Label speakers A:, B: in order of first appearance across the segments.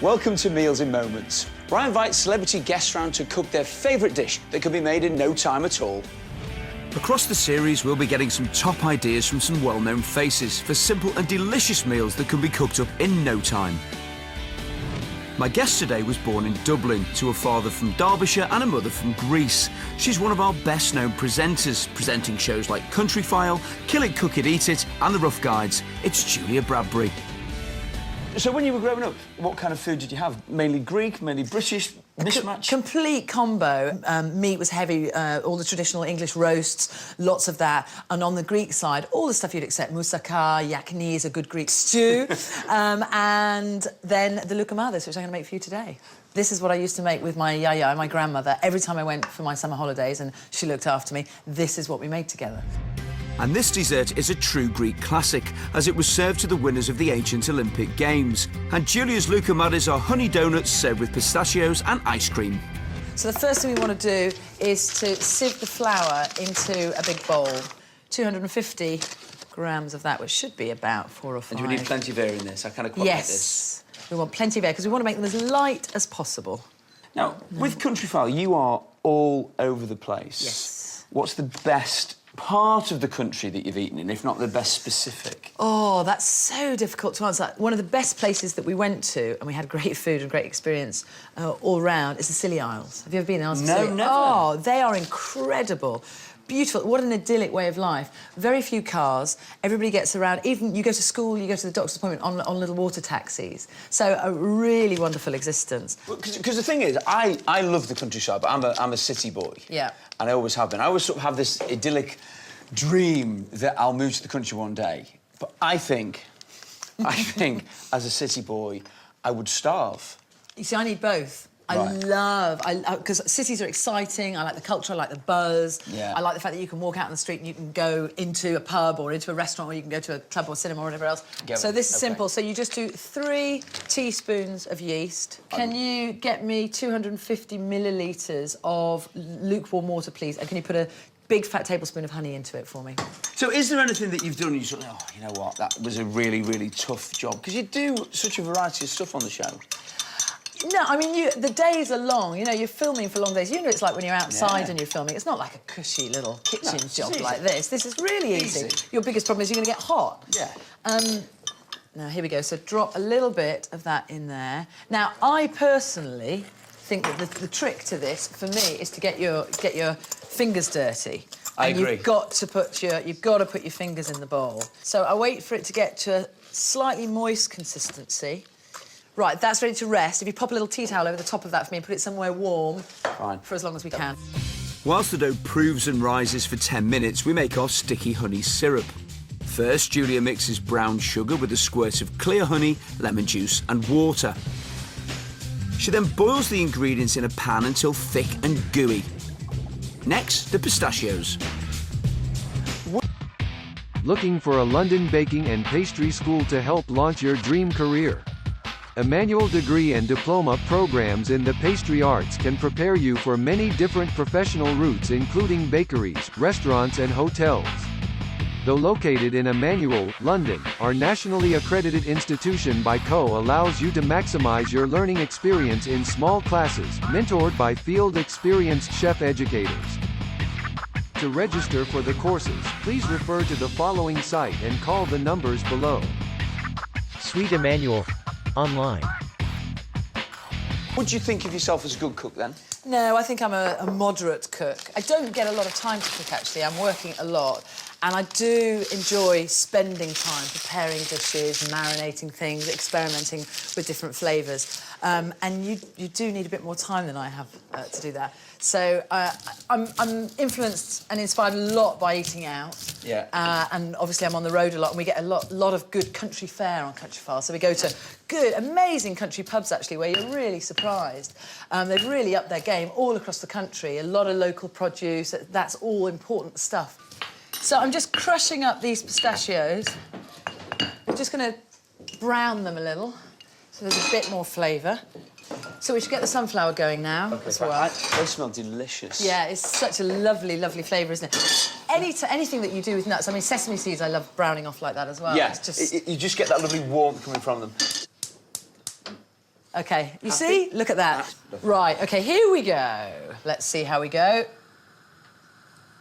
A: Welcome to Meals in Moments, where I invite celebrity guests round to cook their favourite dish that can be made in no time at all.
B: Across the series, we'll be getting some top ideas from some well-known faces for simple and delicious meals that can be cooked up in no time. My guest today was born in Dublin to a father from Derbyshire and a mother from Greece. She's one of our best-known presenters, presenting shows like Countryfile, Kill It, Cook It, Eat It and The Rough Guides. It's Julia Bradbury.
A: So when you were growing up, what kind of food did you have? Mainly Greek, mainly British, mismatch?
C: Complete combo. Meat was heavy, all the traditional English roasts, lots of that. And on the Greek side, all the stuff you'd accept. Moussaka, yakni is a good Greek stew. And then the loukoumades, which I'm going to make for you today. This is what I used to make with my yaya, my grandmother. Every time I went for my summer holidays and she looked after me, this is what we made together.
B: And this dessert is a true Greek classic, as it was served to the winners of the ancient Olympic Games. And Julia's loukoumades are honey donuts served with pistachios and ice cream.
C: So the first thing we want to do is to sieve the flour into a big bowl. 250 grams of that, which should be about 4 or 5.
A: And do we need plenty of air in this? I kind of quite like this.
C: Yes, we want plenty of air, because we want to make them as light as possible.
A: Now, with Countryfile, you are all over the place.
C: Yes.
A: What's the best part of the country that you've eaten in, if not the best specific?
C: Oh, that's so difficult to answer. One of the best places that we went to, and we had great food and great experience all round, is the Scilly Isles. Have you ever been there?
A: No, never.
C: Oh, they are incredible. Beautiful. What an idyllic way of life. Very few cars. Everybody gets around. Even you go to school, you go to the doctor's appointment on little water taxis. So a really wonderful existence.
A: Because the thing is, I love the countryside, but I'm a city boy.
C: Yeah.
A: And I always have been. I always sort of have this idyllic dream that I'll move to the country one day. But I think, as a city boy, I would starve.
C: You see, I need both.
A: Right.
C: Because cities are exciting. I like the culture, I like the buzz.
A: Yeah.
C: I like the fact that you can walk out on the street and you can go into a pub or into a restaurant, or you can go to a club or cinema or whatever else. So this is simple. So you just do 3 teaspoons of yeast. Can you get me 250 millilitres of lukewarm water, please? And can you put a big fat tablespoon of honey into it for me?
A: So is there anything that you've done and you sort of, oh, you know what, that was a really, really tough job? Because you do such a variety of stuff on the show.
C: No, I mean, the days are long. You know, you're filming for long days. You know it's like when you're outside and you're filming. It's not like a cushy little kitchen job like this. This is really easy. Your biggest problem is you're going to get hot.
A: Yeah.
C: Now, here we go. So drop a little bit of that in there. Now, I personally think that the trick to this, for me, is to get your fingers dirty.
A: I agree.
C: You've got to put your fingers in the bowl. So I wait for it to get to a slightly moist consistency. Right, that's ready to rest. If you pop a little tea towel over the top of that for me and put it somewhere warm for as long as we can.
B: Whilst the dough proves and rises for 10 minutes, we make our sticky honey syrup. First, Julia mixes brown sugar with a squirt of clear honey, lemon juice and water. She then boils the ingredients in a pan until thick and gooey. Next, the pistachios.
D: Looking for a London baking and pastry school to help launch your dream career? Emmanuel degree and diploma programs in the pastry arts can prepare you for many different professional routes, including bakeries, restaurants and hotels. Though located in Emmanuel, London, our nationally accredited institution by CO allows you to maximize your learning experience in small classes, mentored by field experienced chef educators. To register for the courses, please refer to the following site and call the numbers below.
E: Sweet Emmanuel. Online.
A: Would you think of yourself as a good cook, then?
C: No, I think I'm a moderate cook. I don't get a lot of time to cook, actually. I'm working a lot. And I do enjoy spending time preparing dishes, marinating things, experimenting with different flavours. And you do need a bit more time than I have to do that. So I'm influenced and inspired a lot by eating out.
A: Yeah.
C: And obviously I'm on the road a lot, and we get a lot of good country fare on Countryfile. So we go to good, amazing country pubs, actually, where you're really surprised. They've really upped their game all across the country. A lot of local produce. That's all important stuff. So I'm just crushing up these pistachios. We're just going to brown them a little, so there's a bit more flavour. So we should get the sunflower going now as well.
A: They smell delicious.
C: Yeah, it's such a lovely, lovely flavour, isn't it? Anything that you do with nuts, I mean, sesame seeds I love browning off like that as well.
A: Yeah,
C: it's just...
A: you just get that lovely warmth coming from them.
C: OK, you see? Look at that. Right, OK, here we go. Let's see how we go.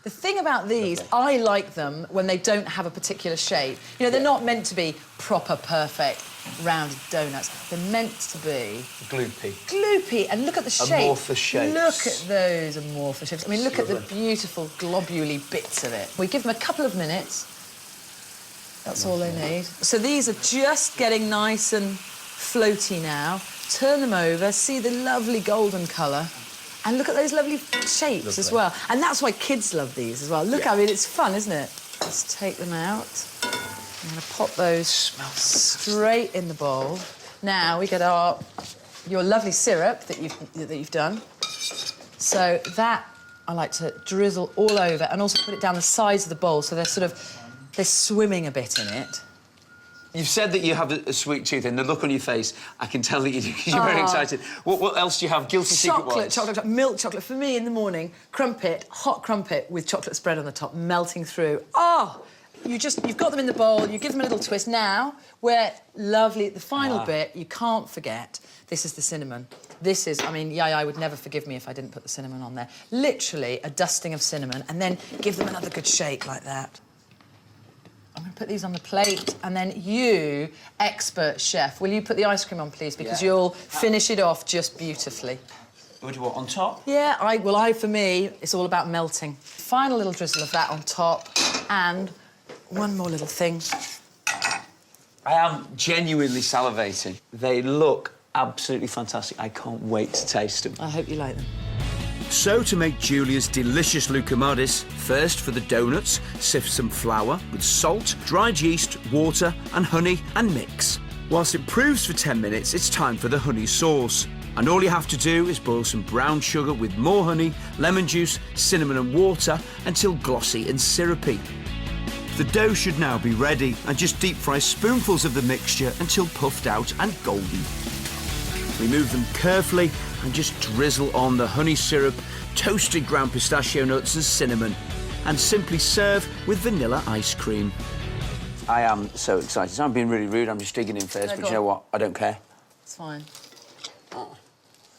C: The thing about these, I like them when they don't have a particular shape. You know, they're not meant to be proper, perfect, rounded donuts. They're meant to be...
A: Gloopy.
C: Gloopy, and look at the shape.
A: Amorphous shapes.
C: Look at those amorphous shapes. I mean, look at the beautiful globule bits of it. We give them a couple of minutes. That's all they need. So these are just getting nice and floaty now. Turn them over, see the lovely golden colour. And look at those lovely shapes as well. And that's why kids love these as well. Look, I mean, it's fun, isn't it? Let's take them out. I'm going to pop those straight in the bowl. Now we get your lovely syrup that you've done. So that I like to drizzle all over and also put it down the sides of the bowl so they're swimming a bit in it.
A: You've said that you have a sweet tooth, and the look on your face, I can tell that you're very excited. What else do you have? Guilty secret-wise?
C: Chocolate, milk chocolate. For me, in the morning, crumpet, hot crumpet with chocolate spread on the top, melting through. Oh, you've got them in the bowl, you give them a little twist. Now, we're lovely, the final bit, you can't forget, this is the cinnamon. This is, I mean, Yaya would never forgive me if I didn't put the cinnamon on there. Literally a dusting of cinnamon, and then give them another good shake like that. I'm going to put these on the plate, and then you, expert chef, will you put the ice cream on, please? Because you'll finish it off just beautifully.
A: What do you want, on top?
C: Yeah, for me, it's all about melting. Final little drizzle of that on top, and one more little thing.
A: I am genuinely salivating. They look absolutely fantastic. I can't wait to taste them.
C: I hope you like them.
B: So, to make Julia's delicious loukoumades, first for the donuts, sift some flour with salt, dried yeast, water and honey and mix. Whilst it proves for 10 minutes, it's time for the honey sauce. And all you have to do is boil some brown sugar with more honey, lemon juice, cinnamon and water until glossy and syrupy. The dough should now be ready, and just deep fry spoonfuls of the mixture until puffed out and golden. Remove them carefully and just drizzle on the honey syrup, toasted ground pistachio nuts and cinnamon, and simply serve with vanilla ice cream.
A: I am so excited. I'm being really rude, I'm just digging in first, but you know what? I don't care.
C: It's fine.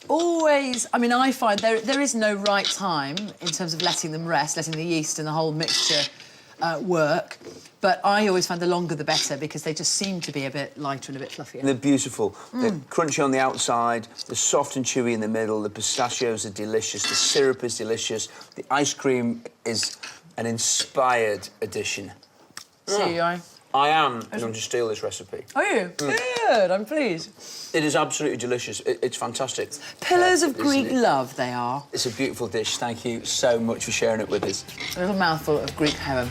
C: Always, I mean, I find there is no right time in terms of letting them rest, letting the yeast and the whole mixture work. But I always find the longer the better because they just seem to be a bit lighter and a bit fluffier.
A: They're beautiful. They're crunchy on the outside, they're soft and chewy in the middle, the pistachios are delicious, the syrup is delicious, the ice cream is an inspired addition.
C: See you,
A: I am going to steal this recipe.
C: Are you? Good, I'm pleased.
A: It is absolutely delicious. It's fantastic.
C: Pillars of Greek love, they are.
A: It's a beautiful dish. Thank you so much for sharing it with us.
C: A little mouthful of Greek heaven.